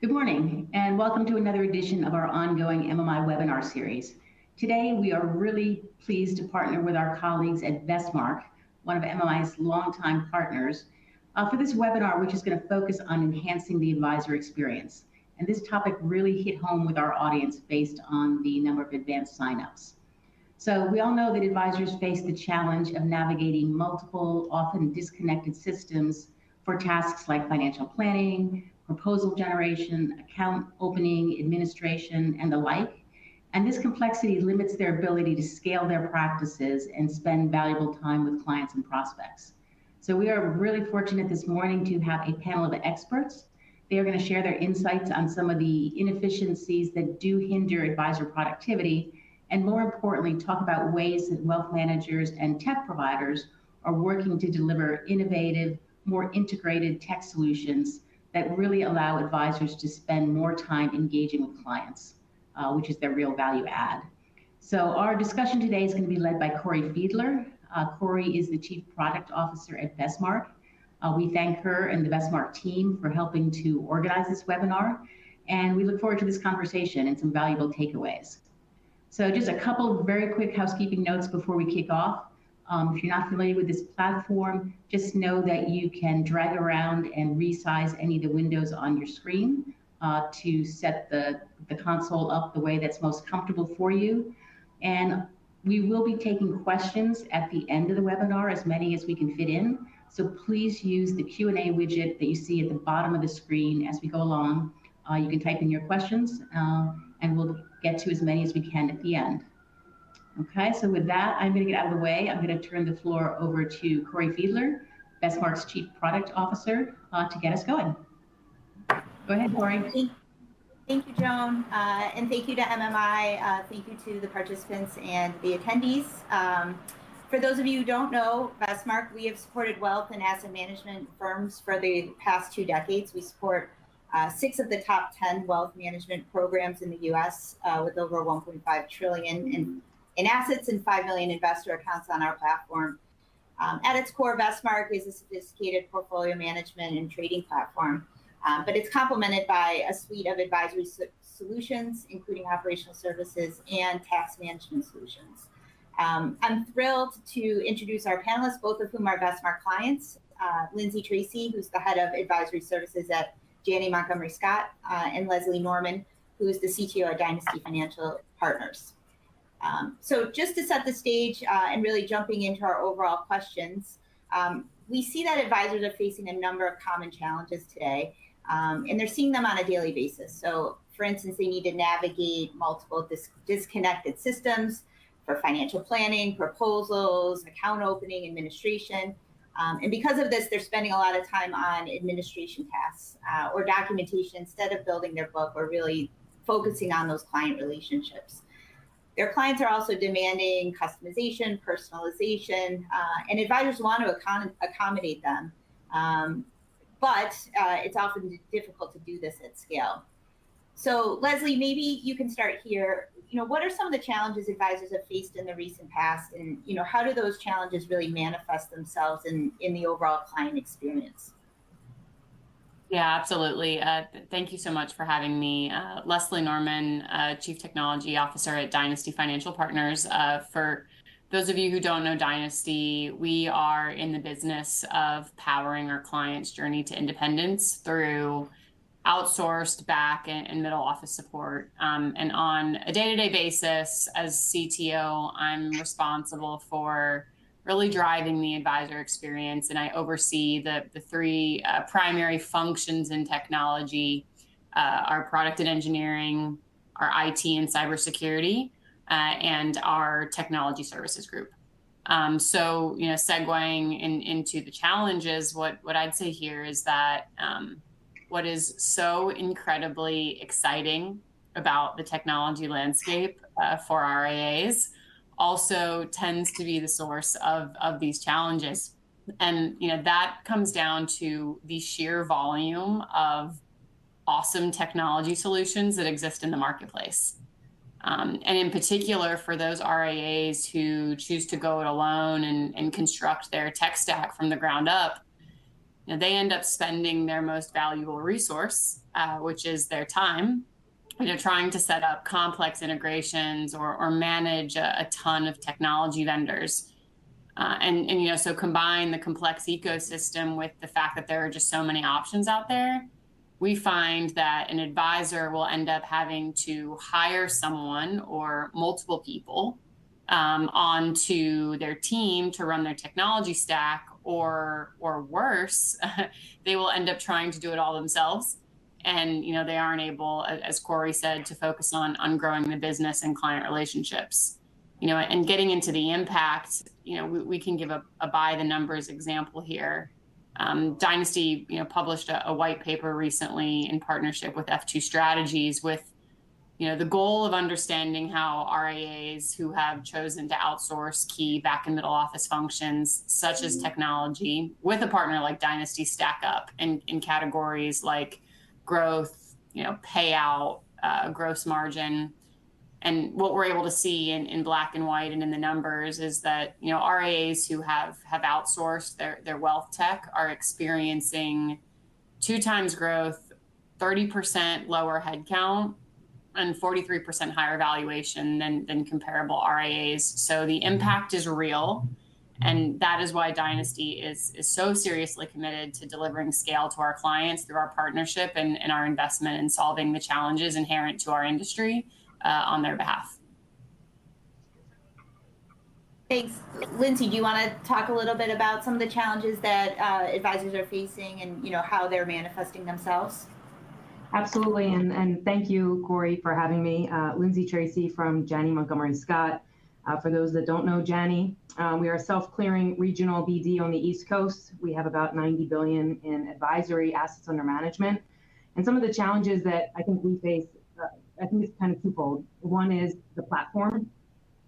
Good morning, and welcome to another edition of our ongoing MMI webinar series. Today, we are really pleased to partner with our colleagues at Vestmark, one of MMI's longtime partners, for this webinar, which is going to focus on enhancing the advisor experience. And this topic really hit home with our audience based on the number of advanced signups. So we all know that advisors face the challenge of navigating multiple, often disconnected systems for tasks like financial planning, proposal generation, account opening, administration, and the like. And this complexity limits their ability to scale their practices and spend valuable time with clients and prospects. So we are really fortunate this morning to have a panel of experts. They are going to share their insights on some of the inefficiencies that do hinder advisor productivity, and more importantly, talk about ways that wealth managers and tech providers are working to deliver innovative, more integrated tech solutions that really allow advisors to spend more time engaging with clients, which is their real value add. So our discussion today is going to be led by Corey Fiedler. Corey is the Chief Product Officer at Vestmark. We thank her and the Vestmark team for helping to organize this webinar, and we look forward to this conversation and some valuable takeaways. So just a couple of very quick housekeeping notes before we kick off. If you're not familiar with this platform, just know that you can drag around and resize any of the windows on your screen to set the console up the way that's most comfortable for you. And we will be taking questions at the end of the webinar, as many as we can fit in. So please use the Q&A widget that you see at the bottom of the screen as we go along. You can type in your questions and we'll get to as many as we can at the end. Okay, so with that, I'm going to get out of the way. I'm going to turn the floor over to Corey Fiedler, Vestmark's Chief Product Officer, to get us going. Go ahead, Corey. Thank you, Joan, and thank you to MMI. Thank you to the participants and the attendees. For those of you who don't know, Vestmark, we have supported wealth and asset management firms for the past 2 decades. We support 6 of the top 10 wealth management programs in the U.S. With over 1.5 trillion in assets and 5 million investor accounts on our platform. At its core, Vestmark is a sophisticated portfolio management and trading platform, but it's complemented by a suite of advisory solutions, including operational services and tax management solutions. I'm thrilled to introduce our panelists, both of whom are Vestmark clients. Lindsay Tracy, who's the head of advisory services at Janney Montgomery Scott, and Leslie Norman, who is the CTO at Dynasty Financial Partners. So just to set the stage and really jumping into our overall questions, we see that advisors are facing a number of common challenges today, and they're seeing them on a daily basis. So for instance, they need to navigate multiple disconnected systems for financial planning, proposals, account opening, administration. And because of this, they're spending a lot of time on administration tasks or documentation instead of building their book or really focusing on those client relationships. Their clients are also demanding customization, personalization, and advisors want to accommodate them. But it's often difficult to do this at scale. So Leslie, maybe you can start here. What are some of the challenges advisors have faced in the recent past, and how do those challenges really manifest themselves in the overall client experience? Yeah, absolutely. Thank you so much for having me. Leslie Norman, Chief Technology Officer at Dynasty Financial Partners. For those of you who don't know Dynasty, we are in the business of powering our clients' journey to independence through outsourced back and middle office support. And on a day-to-day basis, as CTO, I'm responsible for really driving the advisor experience, and I oversee the 3 primary functions in technology: our product and engineering, our IT and cybersecurity, and our technology services group. So, segueing into the challenges, what I'd say here is that what is so incredibly exciting about the technology landscape for RIAs also tends to be the source of these challenges. And that comes down to the sheer volume of awesome technology solutions that exist in the marketplace. And in particular, for those RIAs who choose to go it alone and construct their tech stack from the ground up, they end up spending their most valuable resource, which is their time, trying to set up complex integrations or manage a ton of technology vendors. And so combine the complex ecosystem with the fact that there are just so many options out there, we find that an advisor will end up having to hire someone or multiple people onto their team to run their technology stack, or worse, they will end up trying to do it all themselves. And they aren't able, as Corey said, to focus on growing the business and client relationships. And getting into the impact, we can give a by the numbers example here. Dynasty, published a white paper recently in partnership with F2 Strategies with, the goal of understanding how RIAs who have chosen to outsource key back and middle office functions, such as technology, with a partner like Dynasty stack up in categories like growth, payout, gross margin. And what we're able to see in black and white and in the numbers is that, RIAs who have outsourced their wealth tech are experiencing 2 times growth, 30% lower headcount, and 43% higher valuation than comparable RIAs. So the impact is real. And that is why Dynasty is so seriously committed to delivering scale to our clients through our partnership and our investment in solving the challenges inherent to our industry on their behalf. Thanks. Lindsay, do you want to talk a little bit about some of the challenges that advisors are facing and how they're manifesting themselves? Absolutely, and thank you, Corey, for having me. Lindsay Tracy from Janney Montgomery Scott. For those that don't know Janney, we are a self-clearing regional BD on the East Coast. We have about 90 billion in advisory assets under management. And some of the challenges that I think we face, I think it's kind of twofold. One is the platform.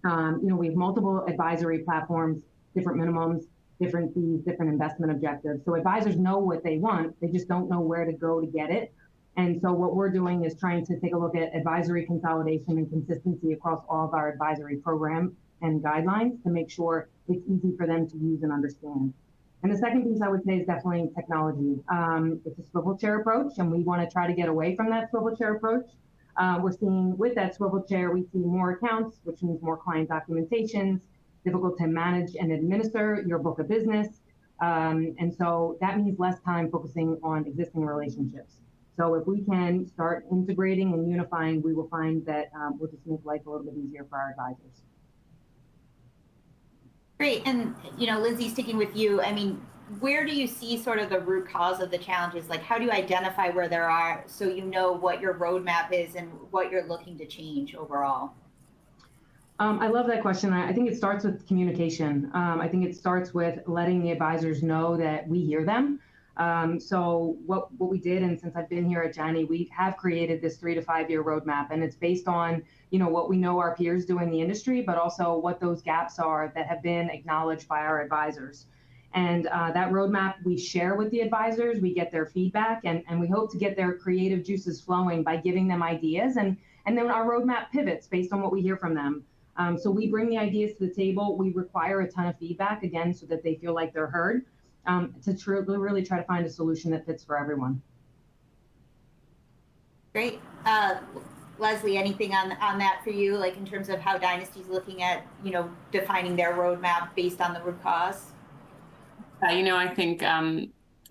We have multiple advisory platforms, different minimums, different fees, different investment objectives. So advisors know what they want, they just don't know where to go to get it. And so what we're doing is trying to take a look at advisory consolidation and consistency across all of our advisory program and guidelines to make sure it's easy for them to use and understand. And the second piece I would say is definitely technology. It's a swivel chair approach, and we want to try to get away from that swivel chair approach. We're seeing with that swivel chair, we see more accounts, which means more client documentations, difficult to manage and administer your book of business. And so that means less time focusing on existing relationships. So if we can start integrating and unifying, we will find that we'll just make life a little bit easier for our advisors. Great. And, Lindsay, sticking with you, I mean, where do you see sort of the root cause of the challenges? Like, how do you identify where there are so you know what your roadmap is and what you're looking to change overall? I love that question. I think it starts with communication. I think it starts with letting the advisors know that we hear them. So what we did, and since I've been here at Janney, we have created this 3 to 5 year roadmap, and it's based on, what we know our peers do in the industry, but also what those gaps are that have been acknowledged by our advisors. And that roadmap we share with the advisors, we get their feedback, and we hope to get their creative juices flowing by giving them ideas. And then our roadmap pivots based on what we hear from them. So we bring the ideas to the table. We require a ton of feedback, again, so that they feel like they're heard, to really try to find a solution that fits for everyone. Great. Leslie, anything on that for you, like in terms of how Dynasty's looking at, defining their roadmap based on the root cause? I think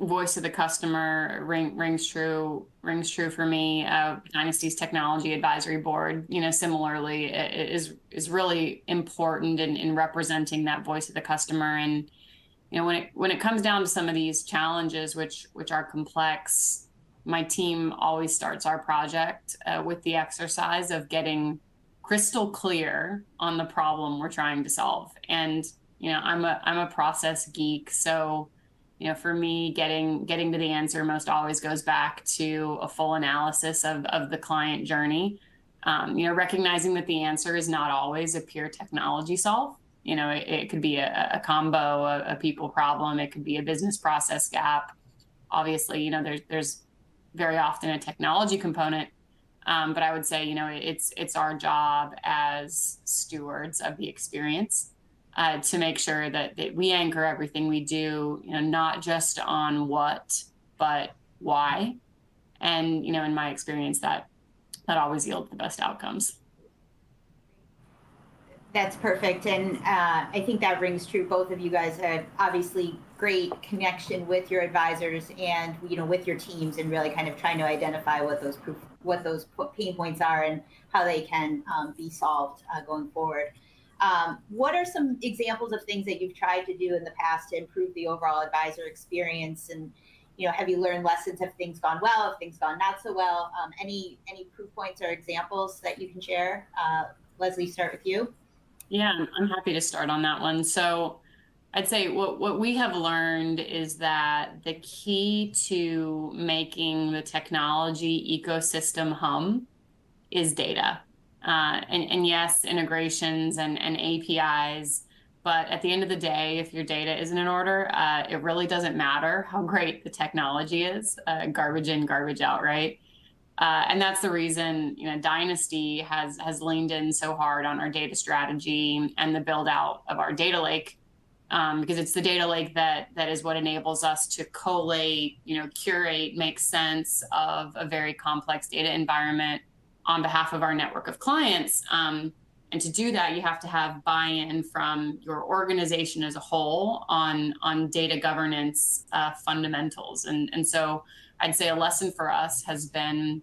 voice of the customer rings true for me. Dynasty's technology advisory board, similarly, is really important in representing that voice of the customer. And when it comes down to some of these challenges, which are complex, my team always starts our project with the exercise of getting crystal clear on the problem we're trying to solve. And I'm a process geek, so for me, getting to the answer most always goes back to a full analysis of the client journey. Recognizing that the answer is not always a pure technology solve. It could be a combo, a people problem. It could be a business process gap. Obviously, there's very often a technology component, but I would say, it's our job as stewards of the experience to make sure that we anchor everything we do, not just on what, but why. And, in my experience, that always yields the best outcomes. That's perfect. And I think that rings true. Both of you guys have obviously great connection with your advisors and, with your teams, and really kind of trying to identify what those pain points are and how they can be solved going forward. What are some examples of things that you've tried to do in the past to improve the overall advisor experience? And, have you learned lessons? Have things gone well? Have things gone not so well? Any proof points or examples that you can share? Leslie, start with you. Yeah, I'm happy to start on that one. So I'd say what we have learned is that the key to making the technology ecosystem hum is data. And yes, integrations and APIs, but at the end of the day, if your data isn't in order, it really doesn't matter how great the technology is, garbage in, garbage out, right? And that's the reason, Dynasty has leaned in so hard on our data strategy and the build out of our data lake, because it's the data lake that is what enables us to collate, curate, make sense of a very complex data environment on behalf of our network of clients. And to do that, you have to have buy-in from your organization as a whole on data governance fundamentals. And so I'd say a lesson for us has been,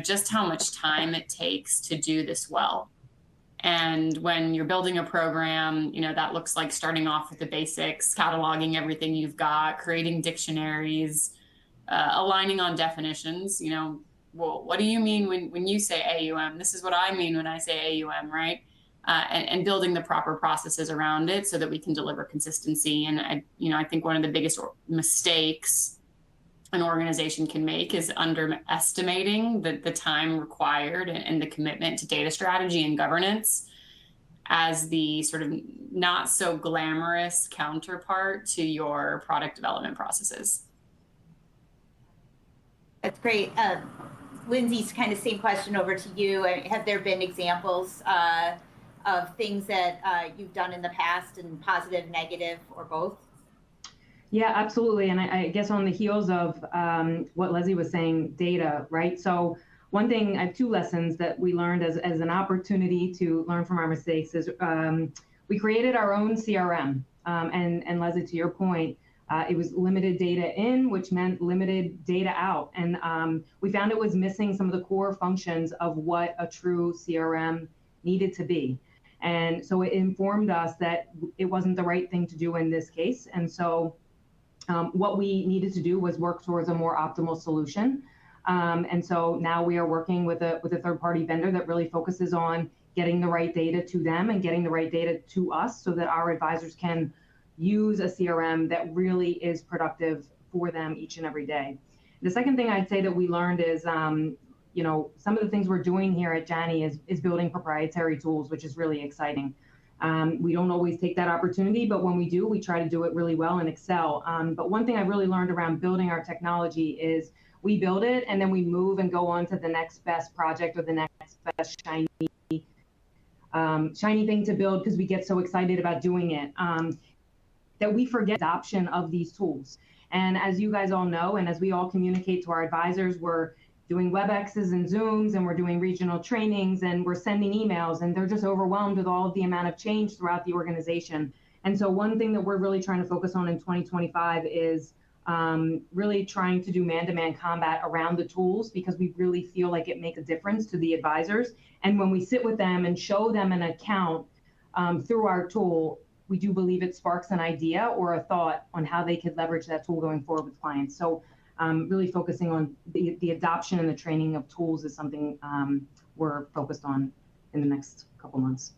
just how much time it takes to do this well. And when you're building a program, that looks like starting off with the basics, cataloging everything you've got, creating dictionaries, aligning on definitions. Well, what do you mean when you say AUM? This is what I mean when I say AUM, right? And building the proper processes around it so that we can deliver consistency. And I think one of the biggest mistakes an organization can make is underestimating the time required and the commitment to data strategy and governance as the sort of not so glamorous counterpart to your product development processes. That's great. Lindsay's kind of same question over to you. Have there been examples of things that you've done in the past, and positive, negative, or both? Yeah, absolutely. And I guess on the heels of what Leslie was saying, data, right? So one thing, I have two lessons that we learned as an opportunity to learn from our mistakes is we created our own CRM. And Leslie, to your point, it was limited data in, which meant limited data out. And we found it was missing some of the core functions of what a true CRM needed to be. And so it informed us that it wasn't the right thing to do in this case. And so what we needed to do was work towards a more optimal solution. And so now we are working with a third-party vendor that really focuses on getting the right data to them and getting the right data to us so that our advisors can use a CRM that really is productive for them each and every day. The second thing I'd say that we learned is, some of the things we're doing here at Janney is building proprietary tools, which is really exciting. We don't always take that opportunity, but when we do, we try to do it really well and excel. But one thing I really learned around building our technology is we build it and then we move and go on to the next best project or the next best shiny thing to build because we get so excited about doing it that we forget adoption of these tools. And as you guys all know, and as we all communicate to our advisors, we're doing WebExes and Zooms, and we're doing regional trainings, and we're sending emails, and they're just overwhelmed with all of the amount of change throughout the organization. And so one thing that we're really trying to focus on in 2025 is really trying to do man-to-man combat around the tools, because we really feel like it makes a difference to the advisors. And when we sit with them and show them an account through our tool, we do believe it sparks an idea or a thought on how they could leverage that tool going forward with clients. So really focusing on the adoption and the training of tools is something we're focused on in the next couple months.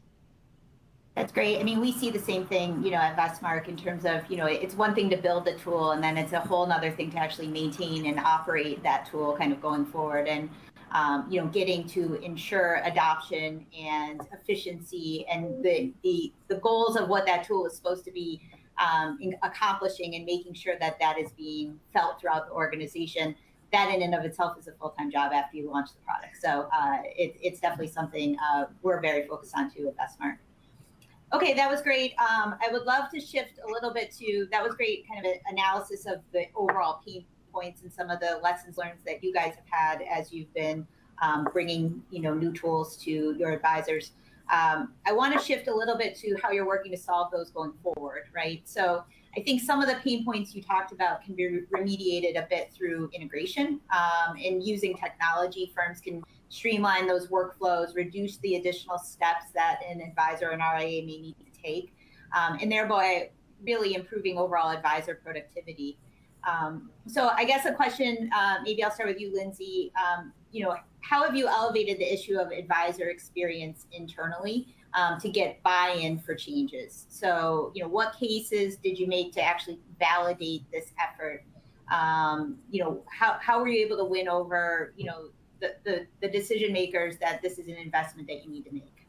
That's great. I mean, we see the same thing, at Vestmark in terms of, it's one thing to build the tool, and then it's a whole nother thing to actually maintain and operate that tool kind of going forward. And, getting to ensure adoption and efficiency and the goals of what that tool is supposed to be accomplishing, and making sure that that is being felt throughout the organization. That in and of itself is a full-time job after you launch the product. So it's definitely something we're very focused on too at Vestmark. Okay, that was great. I would love to shift a little bit to, that was great kind of an analysis of the overall pain points and some of the lessons learned that you guys have had as you've been bringing new tools to your advisors. I want to shift a little bit to how you're working to solve those going forward, right? So I think some of the pain points you talked about can be remediated a bit through integration and using technology. Firms can streamline those workflows, reduce the additional steps that an advisor or an RIA may need to take, and thereby really improving overall advisor productivity. So I guess a question, maybe I'll start with you, Lindsay. How have you elevated the issue of advisor experience internally to get buy-in for changes? So, what cases did you make to actually validate this effort? How were you able to win over, the decision makers that this is an investment that you need to make?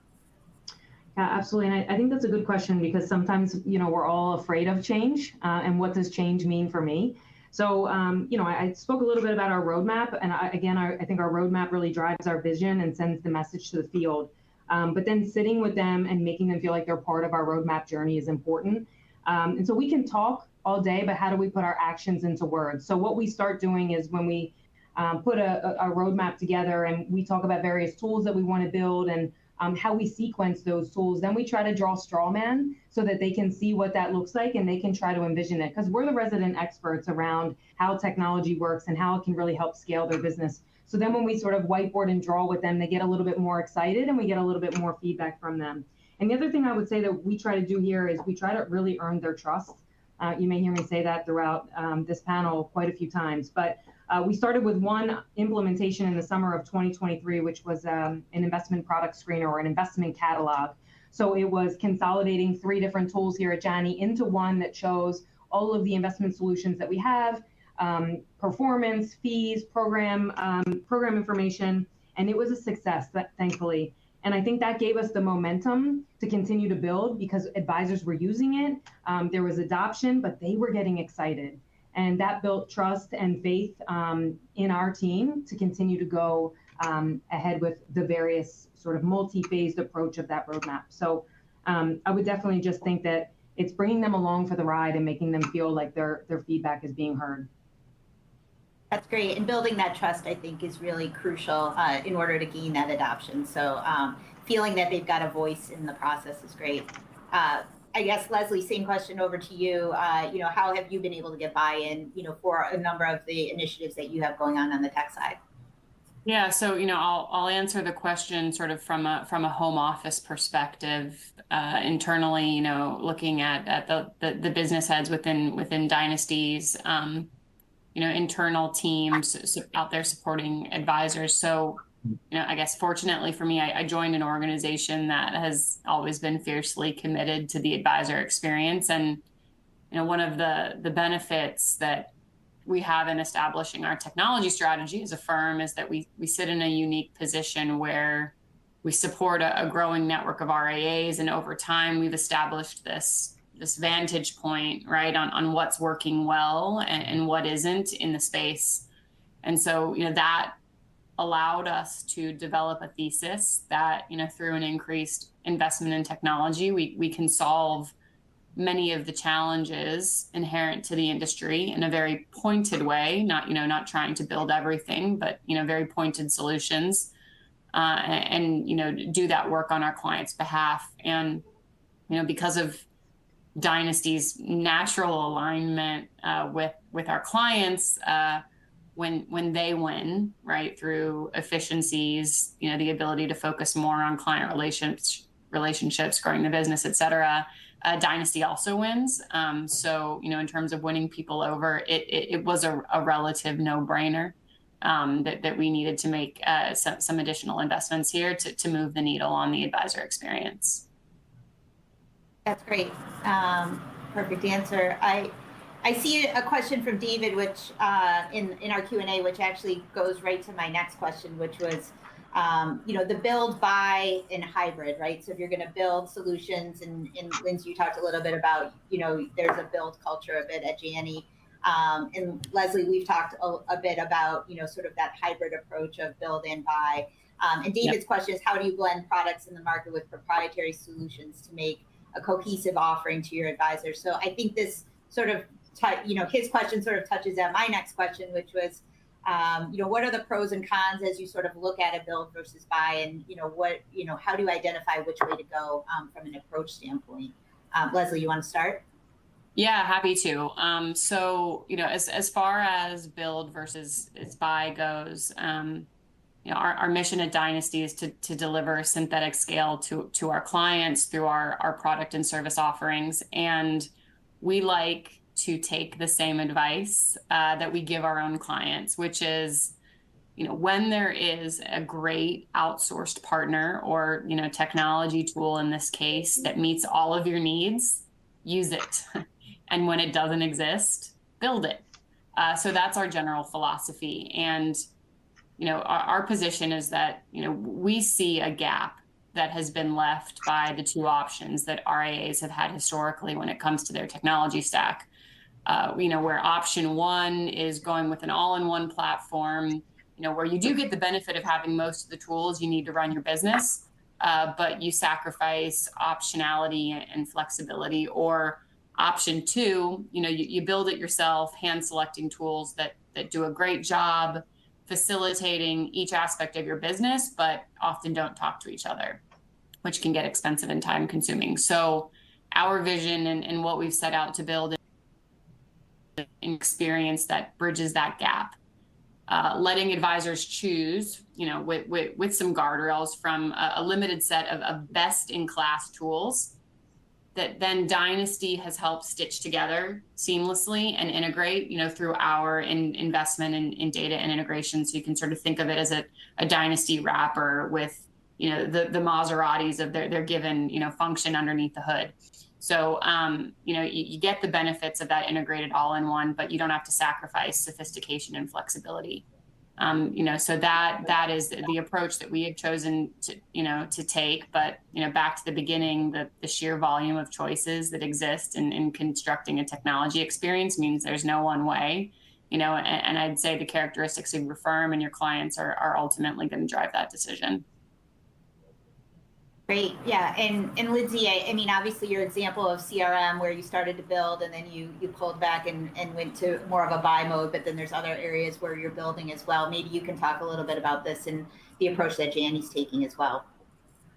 Yeah, absolutely. And I think that's a good question because sometimes, we're all afraid of change and what does change mean for me? So, I spoke a little bit about our roadmap, and I think our roadmap really drives our vision and sends the message to the field. But then sitting with them and making them feel like they're part of our roadmap journey is important. And so we can talk all day, but how do we put our actions into words? So what we start doing is when we put a roadmap together and we talk about various tools that we want to build and how we sequence those tools, then we try to draw straw man so that they can see what that looks like and they can try to envision it, because we're the resident experts around how technology works and how it can really help scale their business. So then when we sort of whiteboard and draw with them, they get a little bit more excited and we get a little bit more feedback from them. And the other thing I would say that we try to do here is we try to really earn their trust. You may hear me say that throughout this panel quite a few times, but we started with one implementation in the summer of 2023, which was an investment product screener or an investment catalog. So it was consolidating 3 different tools here at Janney into one that shows all of the investment solutions that we have, performance, fees, program information, and it was a success, thankfully. And I think that gave us the momentum to continue to build because advisors were using it. There was adoption, but they were getting excited. And that built trust and faith in our team to continue to go ahead with the various sort of multi-phased approach of that roadmap. So I would definitely just think that it's bringing them along for the ride and making them feel like their feedback is being heard. That's great. And building that trust, I think, is really crucial in order to gain that adoption. So feeling that they've got a voice in the process is great. I guess, Leslie, same question over to you. How have you been able to get buy-in, for a number of the initiatives that you have going on the tech side? Yeah, so I'll answer the question sort of from a home office perspective. Internally, looking at the business heads within dynasties, internal teams out there supporting advisors. So, I guess fortunately for me, I joined an organization that has always been fiercely committed to the advisor experience. And, one of the benefits that we have in establishing our technology strategy as a firm is that we sit in a unique position where we support a growing network of RIAs. And over time, we've established this vantage point, right, on what's working well and what isn't in the space. And so, that allowed us to develop a thesis that, through an increased investment in technology, we can solve many of the challenges inherent to the industry in a very pointed way, not trying to build everything, but, very pointed solutions, and do that work on our clients' behalf. And, because of Dynasty's natural alignment with our clients, when they win, right, through efficiencies, the ability to focus more on client relationships, growing the business, et cetera, Dynasty also wins. So, in terms of winning people over, it was a relative no-brainer that we needed to make some additional investments here to move the needle on the advisor experience. That's great. Perfect answer. I see a question from David, which in our Q&A, which actually goes right to my next question, which was, the build, buy, and hybrid, right? So if you're going to build solutions, and Lindsay, you talked a little bit about, there's a build culture a bit at Janney. And Leslie, we've talked a bit about, sort of that hybrid approach of build and buy. And David's question is, how do you blend products in the market with proprietary solutions to make a cohesive offering to your advisors. So I think this sort of, his question sort of touches on my next question, which was, what are the pros and cons as you sort of look at a build versus buy, and how do you identify which way to go from an approach standpoint? Leslie, you want to start? Yeah, happy to. So, as far as build versus its buy goes, our mission at Dynasty is to deliver synthetic scale to our clients through our product and service offerings. And we like to take the same advice that we give our own clients, which is, when there is a great outsourced partner or, technology tool in this case that meets all of your needs, use it. And when it doesn't exist, build it. So that's our general philosophy. And, our position is that, we see a gap that has been left by the two options that RIAs have had historically when it comes to their technology stack. Where option one is going with an all-in-one platform, where you do get the benefit of having most of the tools you need to run your business, but you sacrifice optionality and flexibility. Or option two, you build it yourself, hand selecting tools that do a great job facilitating each aspect of your business, but often don't talk to each other, which can get expensive and time consuming. So our vision and what we've set out to build an experience that bridges that gap, letting advisors choose, with some guardrails from a limited set of best-in-class tools that then Dynasty has helped stitch together seamlessly and integrate, through our investment in data and integration. So you can sort of think of it as a Dynasty wrapper with, the Maseratis of their given, function underneath the hood. So, you get the benefits of that integrated all-in-one, but you don't have to sacrifice sophistication and flexibility. So that is the approach that we have chosen to take. But, back to the beginning, the sheer volume of choices that exist in constructing a technology experience means there's no one way, and I'd say the characteristics of your firm and your clients are ultimately going to drive that decision. Great. Yeah. And Lindsay, I mean, obviously your example of CRM where you started to build and then you pulled back and went to more of a buy mode, but then there's other areas where you're building as well. Maybe you can talk a little bit about this and the approach that Jani's taking as well.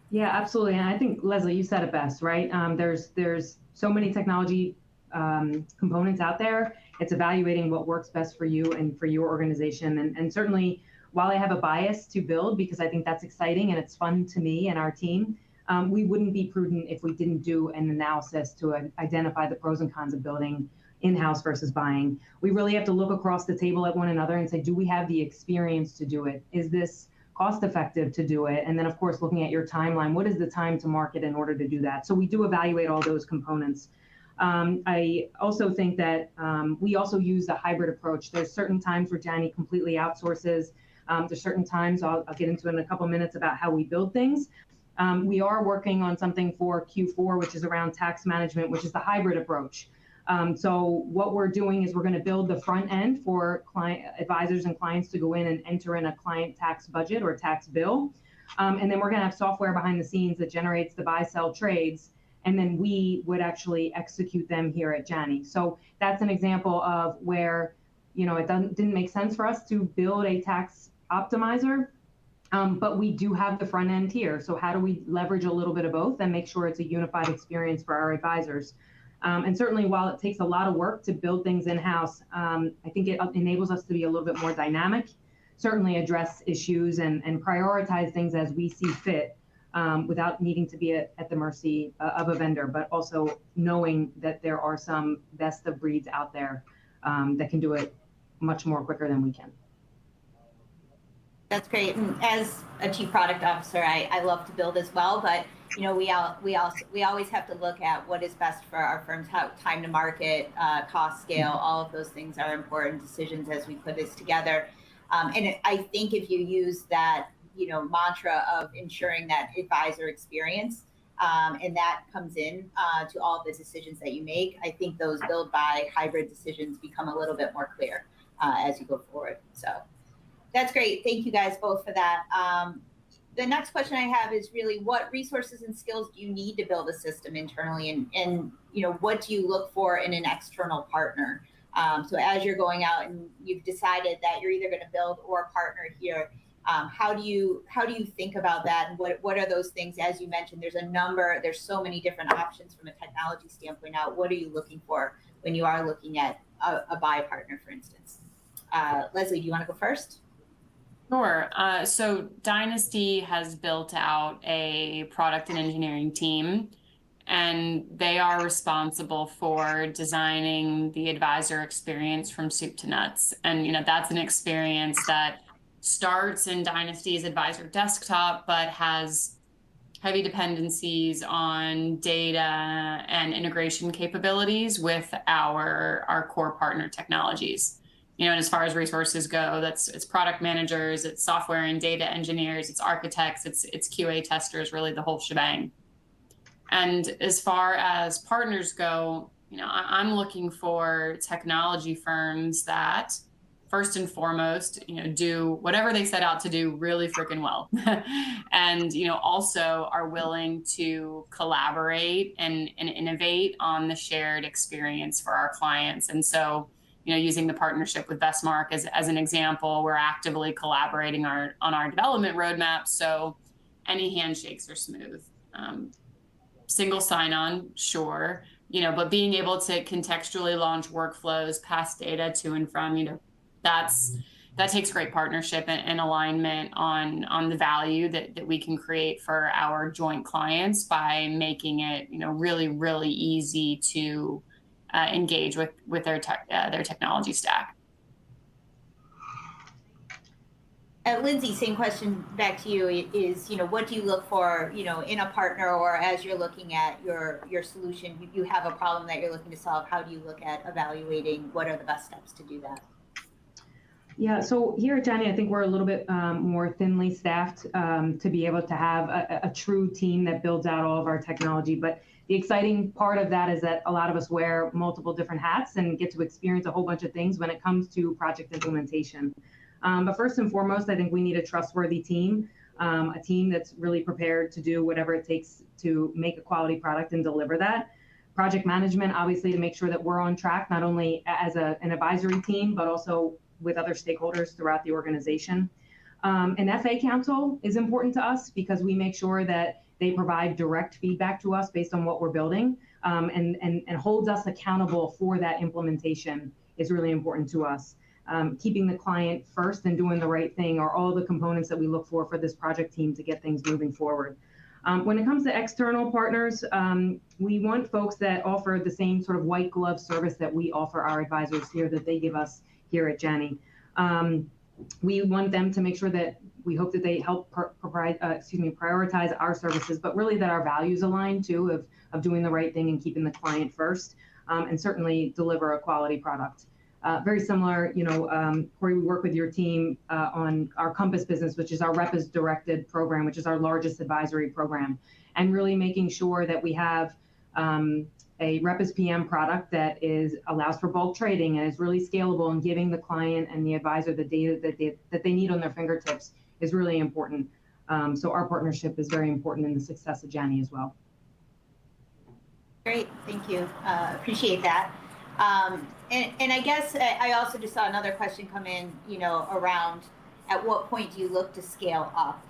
Yeah, absolutely. And I think, Leslie, you said it best, right? There's so many technology components out there. It's evaluating what works best for you and for your organization. And certainly, while I have a bias to build, because I think that's exciting and it's fun to me and our team, we wouldn't be prudent if we didn't do an analysis to identify the pros and cons of building in-house versus buying. We really have to look across the table at one another and say, do we have the experience to do it? Is this cost effective to do it? And then, of course, looking at your timeline, what is the time to market in order to do that? So we do evaluate all those components. I also think that we also use the hybrid approach. There's certain times where Jani completely outsources. There's certain times, I'll get into in a couple minutes about how we build things. We are working on something for Q4, which is around tax management, which is the hybrid approach. So what we're doing is we're going to build the front end for client advisors and clients to go in and enter in a client tax budget or tax bill. And then we're going to have software behind the scenes that generates the buy-sell trades. And then we would actually execute them here at Jani. So that's an example of where, it didn't make sense for us to build a tax optimizer, but we do have the front end here. So how do we leverage a little bit of both and make sure it's a unified experience for our advisors? And certainly while it takes a lot of work to build things in-house, I think it enables us to be a little bit more dynamic, certainly address issues and prioritize things as we see fit, without needing to be at the mercy of a vendor, but also knowing that there are some best of breeds out there that can do it much more quicker than we can. That's great. And as a chief product officer, I love to build as well, but we always have to look at what is best for our firms, how time to market, cost, scale, all of those things are important decisions as we put this together. And I think if you use that, mantra of ensuring that advisor experience, and that comes in to all the decisions that you make, I think those build buy hybrid decisions become a little bit more clear as you go forward. So that's great. Thank you guys both for that. the next question I have is really, what resources and skills do you need to build a system internally, and what do you look for in an external partner? So as you're going out and you've decided that you're either going to build or partner here, how do you think about that, and what are those things? As you mentioned, there's so many different options from a technology standpoint now. What are you looking for when you are looking at a buy partner, for instance? Leslie, do you want to go first? Sure. So Dynasty has built out a product and engineering team, and they are responsible for designing the advisor experience from soup to nuts. And that's an experience that starts in Dynasty's advisor desktop, but has heavy dependencies on data and integration capabilities with our core partner technologies. And as far as resources go, it's product managers, it's software and data engineers, it's architects, it's QA testers, really the whole shebang. And as far as partners go, I'm looking for technology firms that, first and foremost, do whatever they set out to do really freaking well. And, also are willing to collaborate and innovate on the shared experience for our clients. And so, using the partnership with Vestmark as an example, we're actively collaborating on our development roadmap. So any handshakes are smooth. Single sign-on, sure, but being able to contextually launch workflows, pass data to and from, that takes great partnership and alignment on the value that we can create for our joint clients by making it, really, really easy to engage with their technology stack. Lindsay, same question back to you is, what do you look for, in a partner, or as you're looking at your solution, you have a problem that you're looking to solve. How do you look at evaluating what are the best steps to do that? Yeah, so here at Janney, I think we're a little bit more thinly staffed to be able to have a true team that builds out all of our technology. But the exciting part of that is that a lot of us wear multiple different hats and get to experience a whole bunch of things when it comes to project implementation. But first and foremost, I think we need a trustworthy team, a team that's really prepared to do whatever it takes to make a quality product and deliver that. Project management, obviously, to make sure that we're on track, not only as an advisory team, but also with other stakeholders throughout the organization. An FA council is important to us because we make sure that they provide direct feedback to us based on what we're building, and holds us accountable for that implementation is really important to us. Keeping the client first and doing the right thing are all the components that we look for this project team to get things moving forward. When it comes to external partners, we want folks that offer the same sort of white glove service that we offer our advisors here, that they give us here at Janney. We want them to make sure that we hope that they help prioritize our services, but really that our values align too, of doing the right thing and keeping the client first, and certainly deliver a quality product. Very similar, Corey, we work with your team on our Compass business, which is our Rep is Directed program, which is our largest advisory program, and really making sure that we have a Rep is PM product that allows for bulk trading and is really scalable, and giving the client and the advisor the data that they need on their fingertips is really important. So our partnership is very important in the success of Janney as well. Great, thank you. Appreciate that. And I guess I also just saw another question come in, around at what point do you look to scale up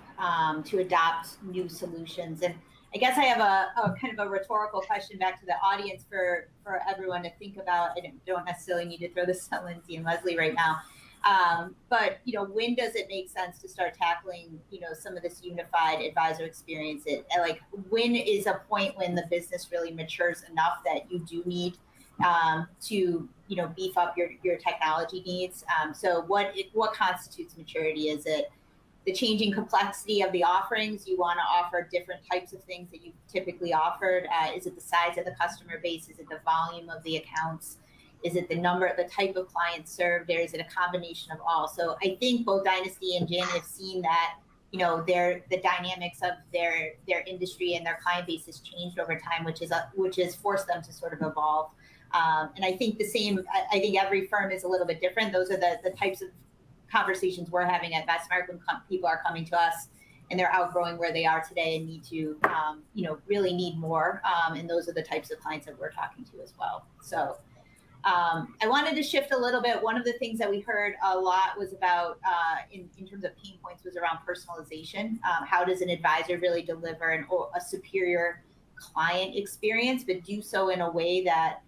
to adopt new solutions? And I guess I have a kind of a rhetorical question back to the audience for everyone to think about. I don't necessarily need to throw this to Lindsay and Leslie right now. But when does it make sense to start tackling some of this unified advisor experience? When is a point when the business really matures enough that you do need to beef up your technology needs? So what constitutes maturity? Is it the changing complexity of the offerings? You want to offer different types of things that you've typically offered? Is it the size of the customer base? Is it the volume of the accounts? Is it the type of clients served? Or is it a combination of all? So I think both Dynasty and Janney have seen that the dynamics of their industry and their client base has changed over time, which has forced them to sort of evolve. And I think I think every firm is a little bit different. Those are the types of conversations we're having at Vestmark when people are coming to us and they're outgrowing where they are today and need to, really need more. And those are the types of clients that we're talking to as well. So I wanted to shift a little bit. One of the things that we heard a lot was about, in terms of pain points, was around personalization. How does an advisor really deliver a superior client experience, but do so in a way that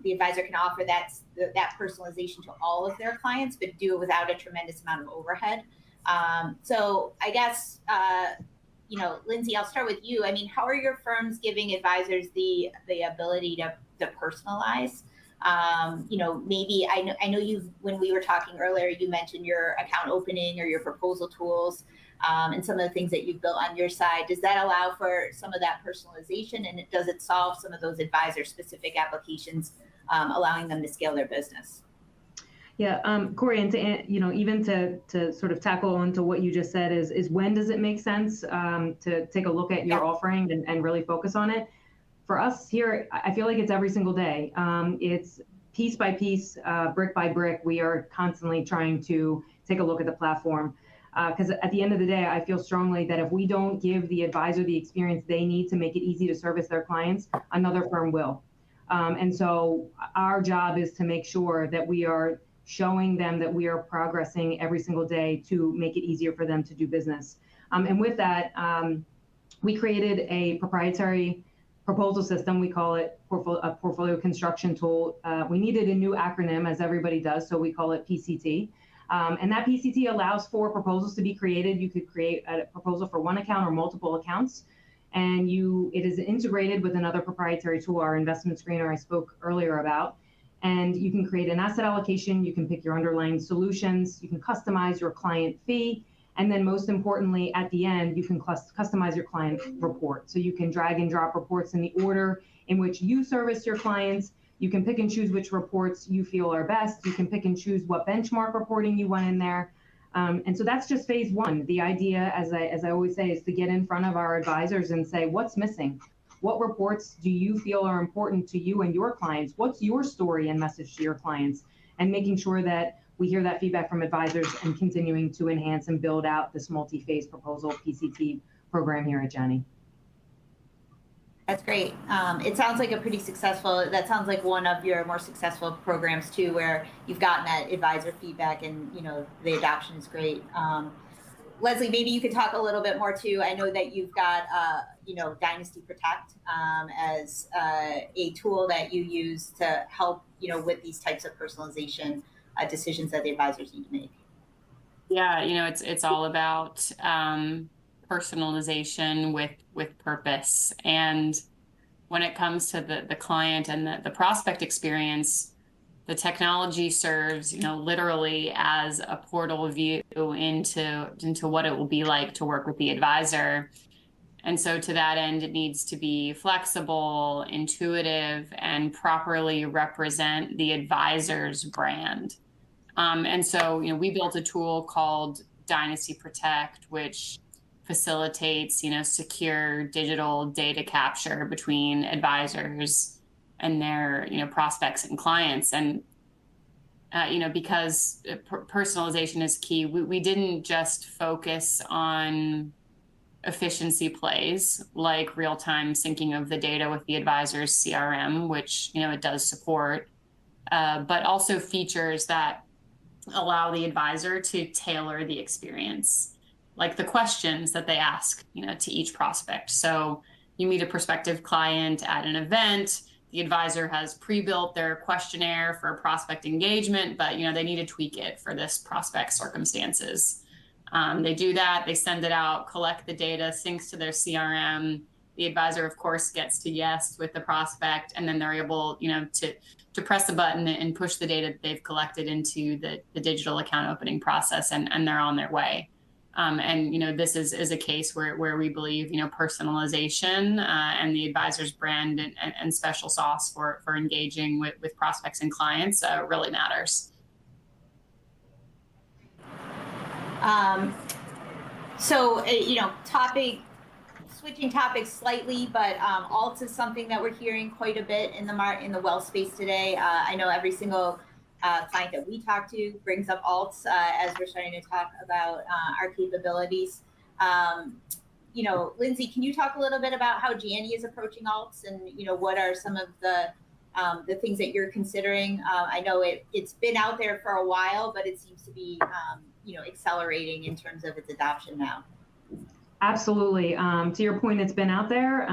the advisor can offer that personalization to all of their clients, but do it without a tremendous amount of overhead. So I guess, Lindsay, I'll start with you. I mean, how are your firms giving advisors the ability to personalize? Maybe I know when we were talking earlier, you mentioned your account opening or your proposal tools, and some of the things that you've built on your side. Does that allow for some of that personalization, and does it solve some of those advisor specific applications, allowing them to scale their business? Yeah, Corey, and even to sort of tackle onto what you just said is when does it make sense to take a look at your offering and really focus on it? For us here, I feel like it's every single day. It's piece by piece, brick by brick. We are constantly trying to take a look at the platform. Because at the end of the day, I feel strongly that if we don't give the advisor the experience they need to make it easy to service their clients, another firm will. And so our job is to make sure that we are showing them that we are progressing every single day to make it easier for them to do business. And with that, we created a proprietary proposal system. We call it a portfolio construction tool. We needed a new acronym, as everybody does, so we call it PCT. And that PCT allows for proposals to be created. You could create a proposal for one account or multiple accounts, and it is integrated with another proprietary tool, our investment screener I spoke earlier about. And you can create an asset allocation, you can pick your underlying solutions, you can customize your client fee, and then most importantly, at the end, you can customize your client report. So you can drag and drop reports in the order in which you service your clients. You can pick and choose which reports you feel are best. You can pick and choose what benchmark reporting you want in there. And so that's just phase one. The idea, as I always say, is to get in front of our advisors and say, what's missing? What reports do you feel are important to you and your clients? What's your story and message to your clients? And making sure that we hear that feedback from advisors and continuing to enhance and build out this multi-phase proposal PCT program here at Janney. That's great. It sounds like that sounds like one of your more successful programs too, where you've gotten that advisor feedback and, the adoption is great. Leslie, maybe you could talk a little bit more too. I know that you've got, Dynasty Protect as a tool that you use to help, with these types of personalization decisions that the advisors need to make. Yeah, it's all about personalization with purpose. And when it comes to the client and the prospect experience, the technology serves, literally as a portal view into what it will be like to work with the advisor. And so to that end, it needs to be flexible, intuitive, and properly represent the advisor's brand. And so, we built a tool called Dynasty Protect, which facilitates, secure digital data capture between advisors and their, prospects and clients. And, because personalization is key, we didn't just focus on efficiency plays like real-time syncing of the data with the advisor's CRM, which, it does support, but also features that allow the advisor to tailor the experience, like the questions that they ask, to each prospect. So you meet a prospective client at an event, the advisor has pre-built their questionnaire for prospect engagement, but they need to tweak it for this prospect circumstances. They do that, they send it out, collect the data, syncs to their CRM. The advisor, of course, gets to yes with the prospect, and then they're able, to press the button and push the data that they've collected into the digital account opening process, and they're on their way. And this is a case where we believe personalization and the advisor's brand and special sauce for engaging with prospects and clients really matters. Switching topics slightly, but alts is something that we're hearing quite a bit in the wealth space today. I know every single client that we talk to brings up alts as we're starting to talk about our capabilities. You know, Lindsay, can you talk a little bit about how Janney is approaching alts, and you know, what are some of the things that you're considering? I know it's been out there for a while, but it seems to be you know, accelerating in terms of its adoption now. Absolutely. To your point, it's been out there,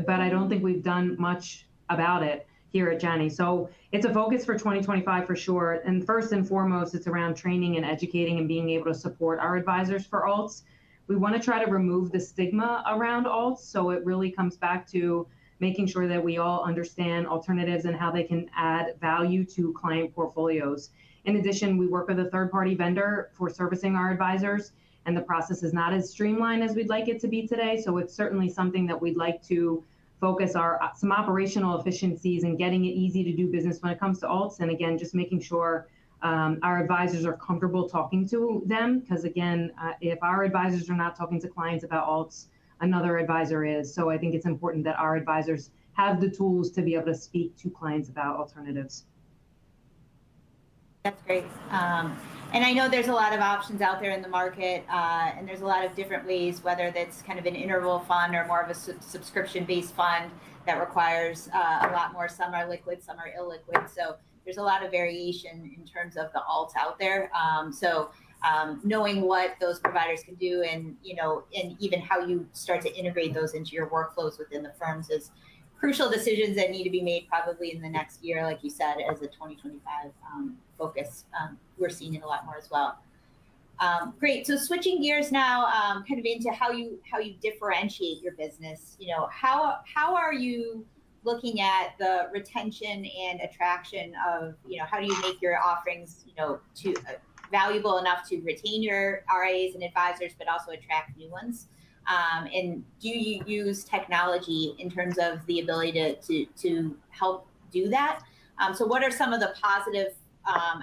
but I don't think we've done much about it here at Janney. So it's a focus for 2025 for sure. And first and foremost, it's around training and educating and being able to support our advisors for alts. We want to try to remove the stigma around alts. So it really comes back to making sure that we all understand alternatives and how they can add value to client portfolios. In addition, we work with a third-party vendor for servicing our advisors, and the process is not as streamlined as we'd like it to be today. So it's certainly something that we'd like to focus some operational efficiencies and getting it easy to do business when it comes to alts. And again, just making sure our advisors are comfortable talking to them, because again, if our advisors are not talking to clients about alts, another advisor is. So I think it's important that our advisors have the tools to be able to speak to clients about alternatives. That's great. And I know there's a lot of options out there in the market, and there's a lot of different ways, whether that's kind of an interval fund or more of a subscription-based fund that requires a lot more. Some are liquid, some are illiquid. So there's a lot of variation in terms of the alts out there. Knowing what those providers can do, and you know, and even how you start to integrate those into your workflows within the firms is crucial decisions that need to be made probably in the next year, like you said, as a 2025 focus. We're seeing it a lot more as well. Great. So switching gears now, kind of into how you differentiate your business. You know, how are you looking at the retention and attraction of, you know, how do you make your offerings, you know, to valuable enough to retain your RIAs and advisors, but also attract new ones? And do you use technology in terms of the ability to help do that? So what are some of the positive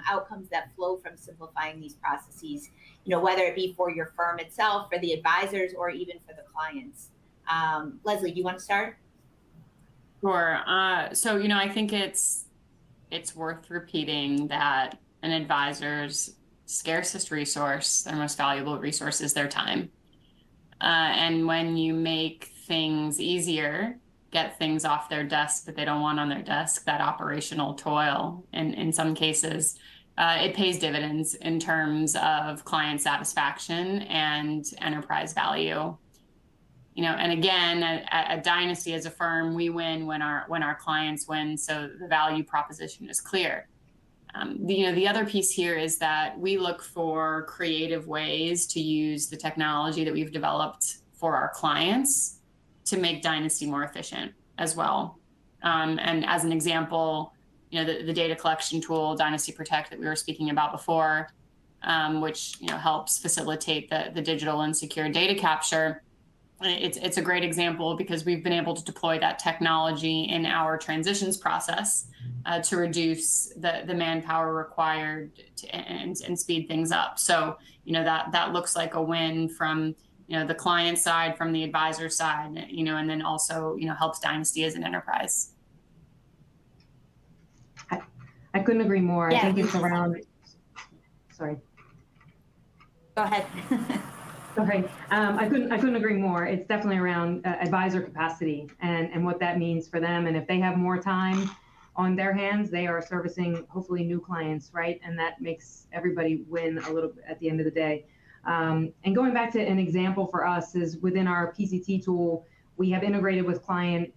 outcomes that flow from simplifying these processes, you know, whether it be for your firm itself, for the advisors, or even for the clients? Leslie, do you want to start? Sure. So, you know, I think it's worth repeating that an advisor's scarcest resource, their most valuable resource, is their time. And when you make things easier, get things off their desk that they don't want on their desk, that operational toil, and in some cases, it pays dividends in terms of client satisfaction and enterprise value. You know, and again, at Dynasty as a firm, we win when our clients win. So the value proposition is clear. The other piece here is that we look for creative ways to use the technology that we've developed for our clients to make Dynasty more efficient as well. And as an example, you know, the data collection tool, Dynasty Protect, that we were speaking about before, which, you know, helps facilitate the digital and secure data capture. It's a great example because we've been able to deploy that technology in our transitions process to reduce the manpower required and speed things up. So, you know, that looks like a win from, you know, the client side, from the advisor side, you know, and then also, you know, helps Dynasty as an enterprise. I couldn't agree more. Yeah, I think it's around, sorry. Go ahead. Sorry, I couldn't agree more. It's definitely around advisor capacity and what that means for them. And if they have more time on their hands, they are servicing hopefully new clients, right? And that makes everybody win a little bit at the end of the day. And going back to an example for us is within our PCT tool, we have integrated with client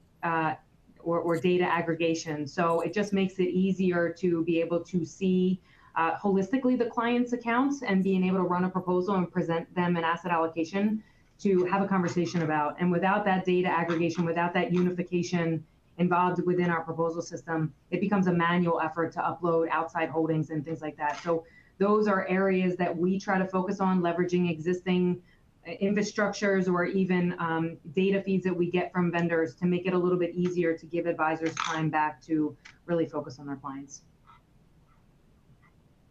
or data aggregation. So it just makes it easier to be able to see holistically the client's accounts and being able to run a proposal and present them an asset allocation to have a conversation about. And without that data aggregation, without that unification involved within our proposal system, it becomes a manual effort to upload outside holdings and things like that. So those are areas that we try to focus on, leveraging existing infrastructures or even data feeds that we get from vendors to make it a little bit easier to give advisors time back to really focus on their clients.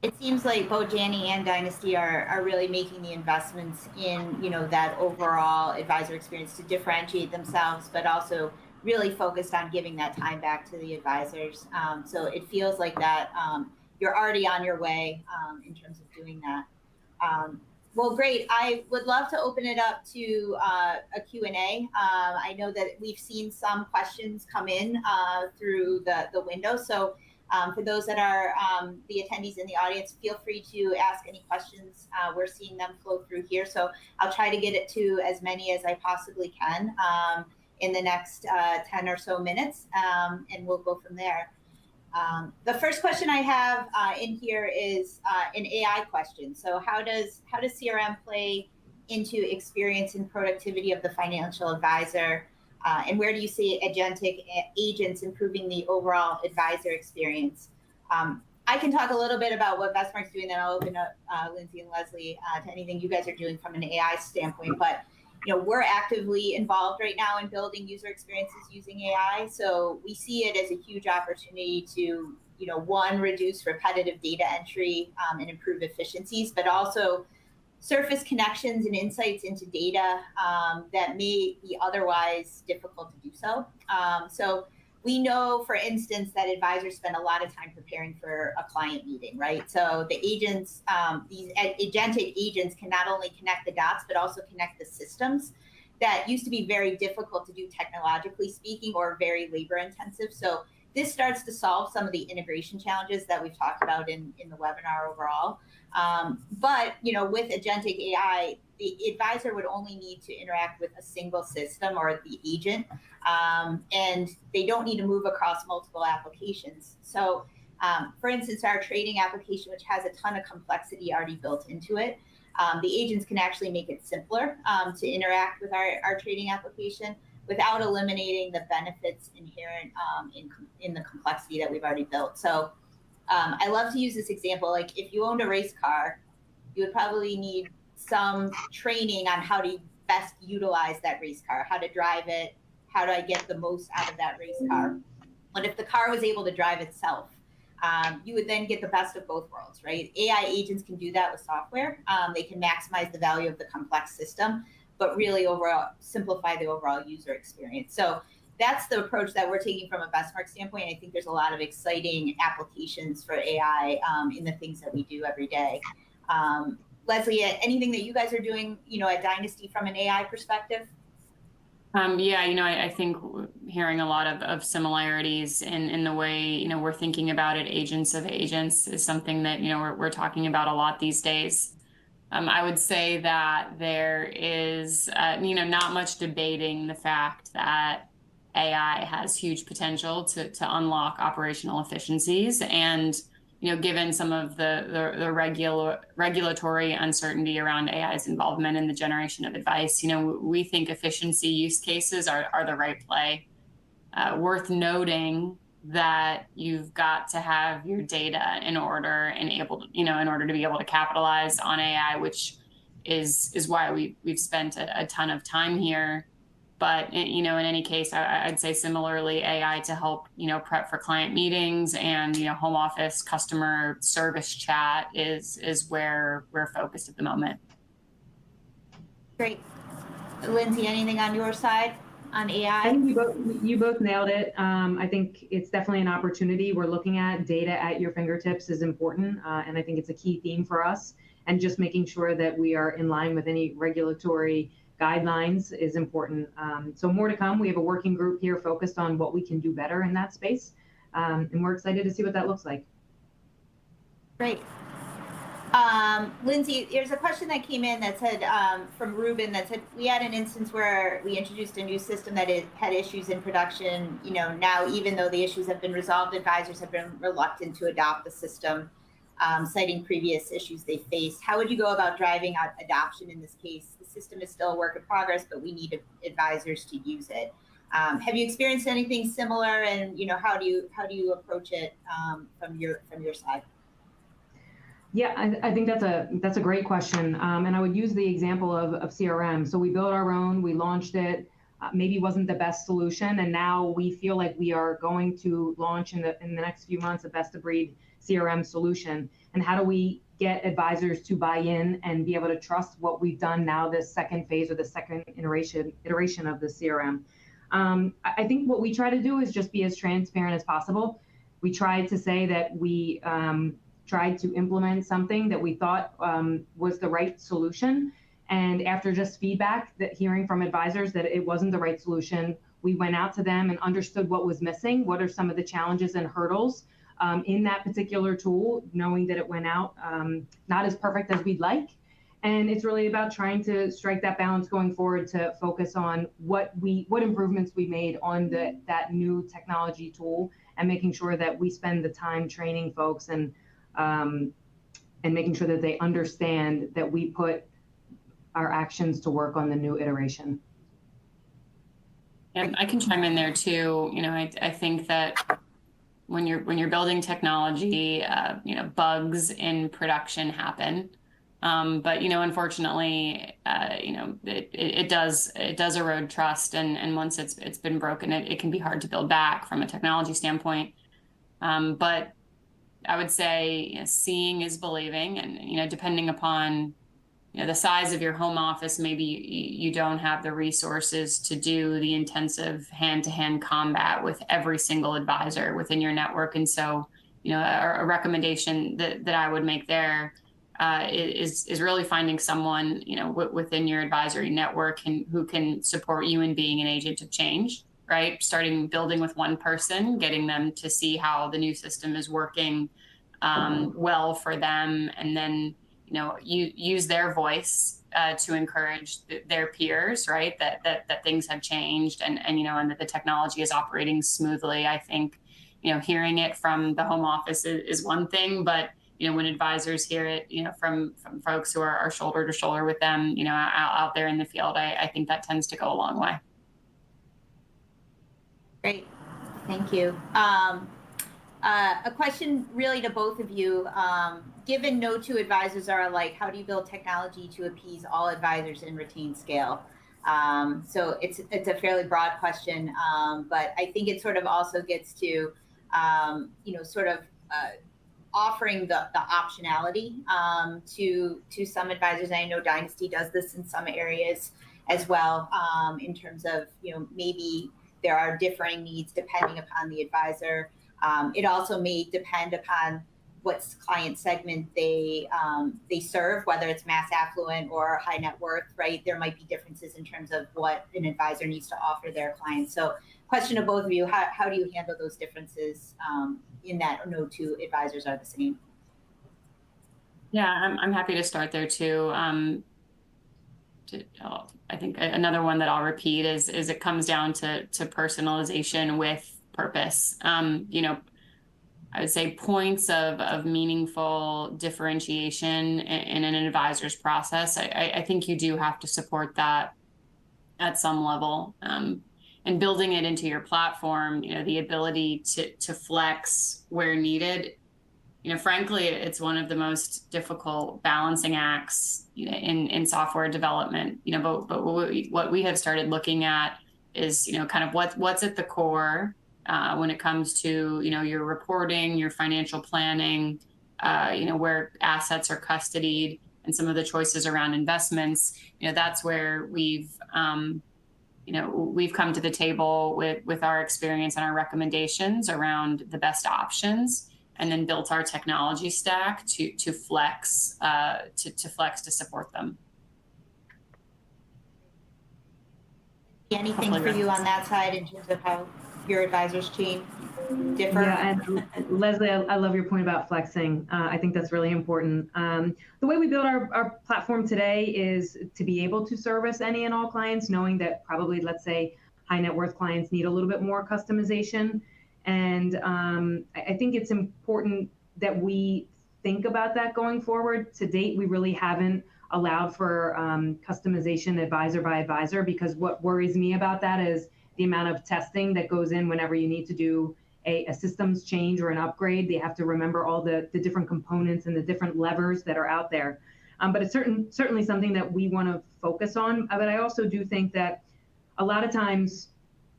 It seems like both Janney and Dynasty are really making the investments in, you know, that overall advisor experience to differentiate themselves, but also really focused on giving that time back to the advisors. So it feels like that you're already on your way in terms of doing that. Well, great. I would love to open it up to a Q&A. I know that we've seen some questions come in through the window. So for those that are the attendees in the audience, feel free to ask any questions. We're seeing them flow through here. So I'll try to get it to as many as I possibly can in the next 10 or so minutes, and we'll go from there. The first question I have in here is an AI question. So how does CRM play into experience and productivity of the financial advisor? And where do you see agentic agents improving the overall advisor experience? I can talk a little bit about what Vestmark's doing, then I'll open up Lindsay and Leslie to anything you guys are doing from an AI standpoint. But we're actively involved right now in building user experiences using AI. So we see it as a huge opportunity to, one, reduce repetitive data entry and improve efficiencies, but also surface connections and insights into data that may be otherwise difficult to do so. So we know, for instance, that advisors spend a lot of time preparing for a client meeting, right? So the agents, these agentic agents can not only connect the dots, but also connect the systems that used to be very difficult to do technologically speaking or very labor intensive. So this starts to solve some of the integration challenges that we've talked about in the webinar overall. But with agentic AI, the advisor would only need to interact with a single system or the agent, and they don't need to move across multiple applications. So for instance, our trading application, which has a ton of complexity already built into it, the agents can actually make it simpler to interact with our trading application without eliminating the benefits inherent in the complexity that we've already built. So I love to use this example. Like if you owned a race car, you would probably need some training on how to best utilize that race car, how to drive it, how do I get the most out of that race car. But if the car was able to drive itself, you would then get the best of both worlds, right? AI agents can do that with software. They can maximize the value of the complex system, but really overall simplify the overall user experience. So that's the approach that we're taking from a Vestmark standpoint. I think there's a lot of exciting applications for AI in the things that we do every day. Leslie, anything that you guys are doing, at Dynasty from an AI perspective? Yeah, I think hearing a lot of similarities in the way, we're thinking about it, agents of agents is something that, we're talking about a lot these days. I would say that there is, not much debating the fact that AI has huge potential to unlock operational efficiencies. And, given some of the regulatory uncertainty around AI's involvement in the generation of advice, we think efficiency use cases are the right play. Worth noting that you've got to have your data in order to be able to capitalize on AI, which is why we've spent a ton of time here. But in any case, I'd say similarly, AI to help prep for client meetings and home office customer service chat is where we're focused at the moment. Great, Lindsay. Anything on your side on AI? I think you both nailed it. I think it's definitely an opportunity. We're looking at data at your fingertips is important, and I think it's a key theme for us. And just making sure that we are in line with any regulatory guidelines is important. So more to come. We have a working group here focused on what we can do better in that space. And we're excited to see what that looks like. Great. Lindsay, there's a question that came in that said, from Ruben, that said, we had an instance where we introduced a new system that had issues in production. Now, even though the issues have been resolved, advisors have been reluctant to adopt the system, citing previous issues they faced. How would you go about driving out adoption in this case? The system is still a work in progress, but we need advisors to use it. Have you experienced anything similar, and how do you approach it from your side? Yeah, I think that's a great question, and I would use the example of CRM. So we built our own, we launched it. Maybe wasn't the best solution, and now we feel like we are going to launch in the next few months a best of breed CRM solution. And how do we get advisors to buy in and be able to trust what we've done now, this second phase or the second iteration of the CRM? I think what we try to do is just be as transparent as possible. We try to say that we tried to implement something that we thought was the right solution. And after just feedback, that hearing from advisors that it wasn't the right solution, we went out to them and understood what was missing, what are some of the challenges and hurdles in that particular tool, knowing that it went out not as perfect as we'd like. And it's really about trying to strike that balance going forward to focus on what improvements we made on that new technology tool, and making sure that we spend the time training folks and making sure that they understand that we put our actions to work on the new iteration. And I can chime in there too. You know, I think that when you're building technology, you know, bugs in production happen. But, you know, unfortunately, you know, it does erode trust, and once it's been broken, it can be hard to build back from a technology standpoint. But I would say, you know, seeing is believing, and, you know, depending upon, you know, the size of your home office, maybe you don't have the resources to do the intensive hand-to-hand combat with every single advisor within your network. And so, you know, a recommendation that I would make there is really finding someone, you know, within your advisory network who can support you in being an agent of change, right? Starting building with one person, getting them to see how the new system is working well for them, and then, you know, use their voice to encourage their peers, right? That things have changed, and you know, and that the technology is operating smoothly. I think, you know, hearing it from the home office is one thing, but, you know, when advisors hear it, you know, from folks who are shoulder to shoulder with them, you know, out there in the field, I think that tends to go a long way. Great, thank you. A question really to both of you. Given no two advisors are alike, how do you build technology to appease all advisors and retain scale? So it's a fairly broad question, but I think it sort of also gets to, you know, sort of offering the optionality to some advisors. I know Dynasty does this in some areas as well, in terms of, you know, maybe there are differing needs depending upon the advisor. It also may depend upon what client segment they serve, whether it's mass affluent or high net worth, right? There might be differences in terms of what an advisor needs to offer their clients. So question to both of you, how do you handle those differences in that no two advisors are the same? Yeah, I'm happy to start there too. I think another one that I'll repeat is it comes down to personalization with purpose. You know, I would say points of meaningful differentiation in an advisor's process. I think you do have to support that at some level, and building it into your platform. You know, the ability to flex where needed. You know, frankly, it's one of the most difficult balancing acts, you know, in software development. You know, but what we have started looking at is, you know, kind of what's at the core when it comes to, you know, your reporting, your financial planning, you know, where assets are custodied, and some of the choices around investments. You know, that's where we've come to the table with our experience and our recommendations around the best options, and then built our technology stack to flex to support them. Anything for you on that side in terms of how your advisors team differ? Yeah, and Leslie, I love your point about flexing. I think that's really important. The way we build our platform today is to be able to service any and all clients, knowing that probably, let's say, high net worth clients need a little bit more customization. And I think it's important that we think about that going forward. To date, we really haven't allowed for customization advisor by advisor, because what worries me about that is the amount of testing that goes in whenever you need to do a systems change or an upgrade. They have to remember all the different components and the different levers that are out there. But it's certainly something that we want to focus on. But I also do think that a lot of times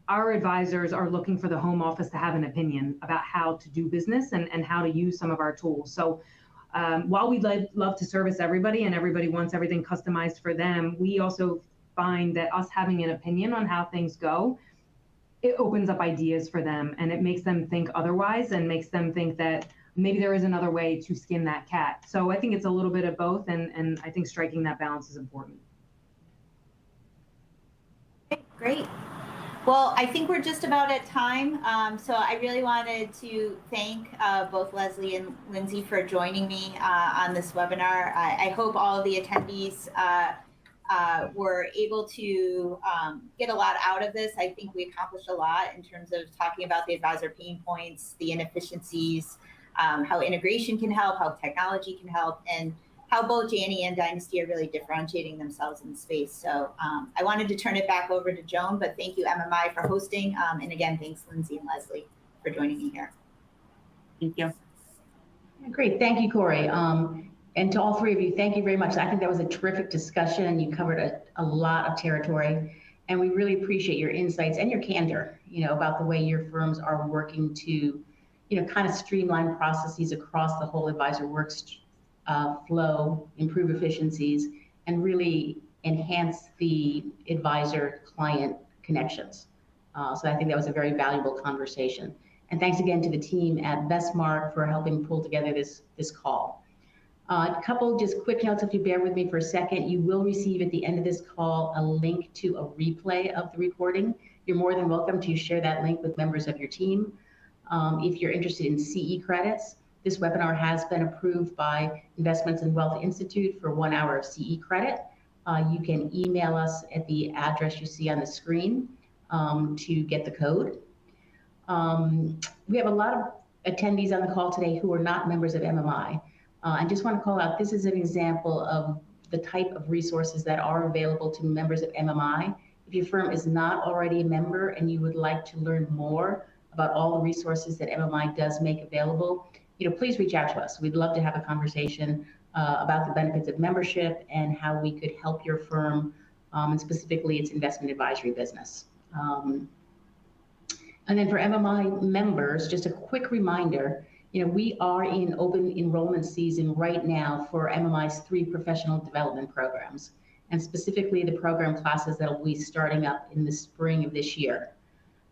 our advisors are looking for the home office to have an opinion about how to do business and how to use some of our tools. So while we'd love to service everybody and everybody wants everything customized for them, we also find that us having an opinion on how things go, it opens up ideas for them, and it makes them think otherwise, and makes them think that maybe there is another way to skin that cat. So I think it's a little bit of both, and I think striking that balance is important. Okay, great. Well, I think we're just about at time. So I really wanted to thank both Leslie and Lindsay for joining me on this webinar. I hope all of the attendees were able to get a lot out of this. I think we accomplished a lot in terms of talking about the advisor pain points, the inefficiencies, how integration can help, how technology can help, and how both Janney and Dynasty are really differentiating themselves in the space. So I wanted to turn it back over to Joan, but thank you, MMI, for hosting. And again, thanks, Lindsay and Leslie, for joining me here. Thank you. Great, thank you, Corey. And to all three of you, thank you very much. I think that was a terrific discussion, and you covered a lot of territory. And we really appreciate your insights and your candor, about the way your firms are working to, kind of streamline processes across the whole advisor works flow, improve efficiencies, and really enhance the advisor-client connections. So I think that was a very valuable conversation. And thanks again to the team at Vestmark for helping pull together this call. A couple just quick notes, if you bear with me for a second. You will receive at the end of this call a link to a replay of the recording. You're more than welcome to share that link with members of your team. If you're interested in CE credits, this webinar has been approved by Investments and Wealth Institute for 1 hour of CE credit. You can email us at the address you see on the screen to get the code. We have a lot of attendees on the call today who are not members of MMI. I just want to call out, this is an example of the type of resources that are available to members of MMI. If your firm is not already a member and you would like to learn more about all the resources that MMI does make available, please reach out to us. We'd love to have a conversation about the benefits of membership and how we could help your firm, and specifically its investment advisory business. And then for MMI members, just a quick reminder, we are in open enrollment season right now for MMI's 3 professional development programs, and specifically the program classes that will be starting up in the spring of this year.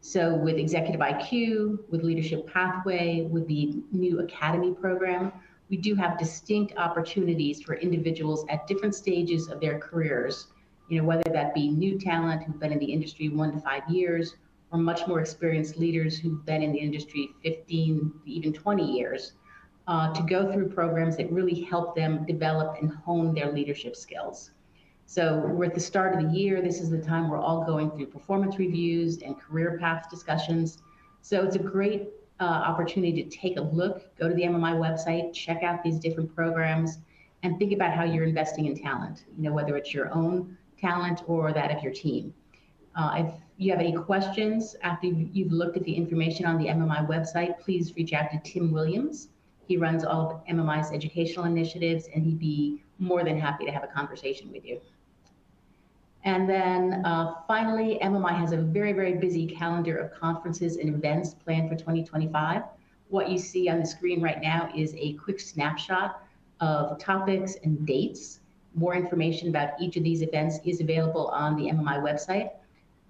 So with Executive IQ, with Leadership Pathway, with the new Academy program, we do have distinct opportunities for individuals at different stages of their careers, whether that be new talent who've been in the industry 1 to 5 years, or much more experienced leaders who've been in the industry 15, even 20 years, to go through programs that really help them develop and hone their leadership skills. So we're at the start of the year. This is the time we're all going through performance reviews and career path discussions. So it's a great opportunity to take a look, go to the MMI website, check out these different programs, and think about how you're investing in talent, whether it's your own talent or that of your team. If you have any questions after you've looked at the information on the MMI website, please reach out to Tim Williams. He runs all of MMI's educational initiatives, and he'd be more than happy to have a conversation with you. And then finally, MMI has a very, very busy calendar of conferences and events planned for 2025. What you see on the screen right now is a quick snapshot of topics and dates. More information about each of these events is available on the MMI website.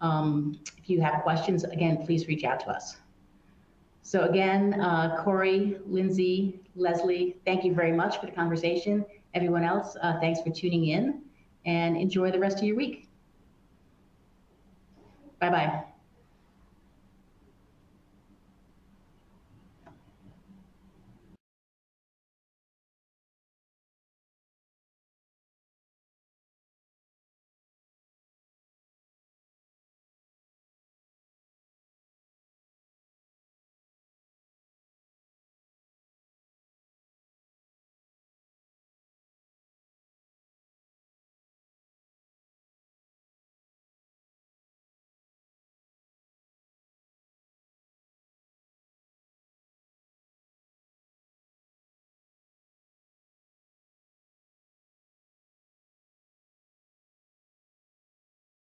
If you have questions, again, please reach out to us. So again, Corey, Lindsay, Leslie, thank you very much for the conversation. Everyone else, thanks for tuning in, and enjoy the rest of your week. Bye-bye.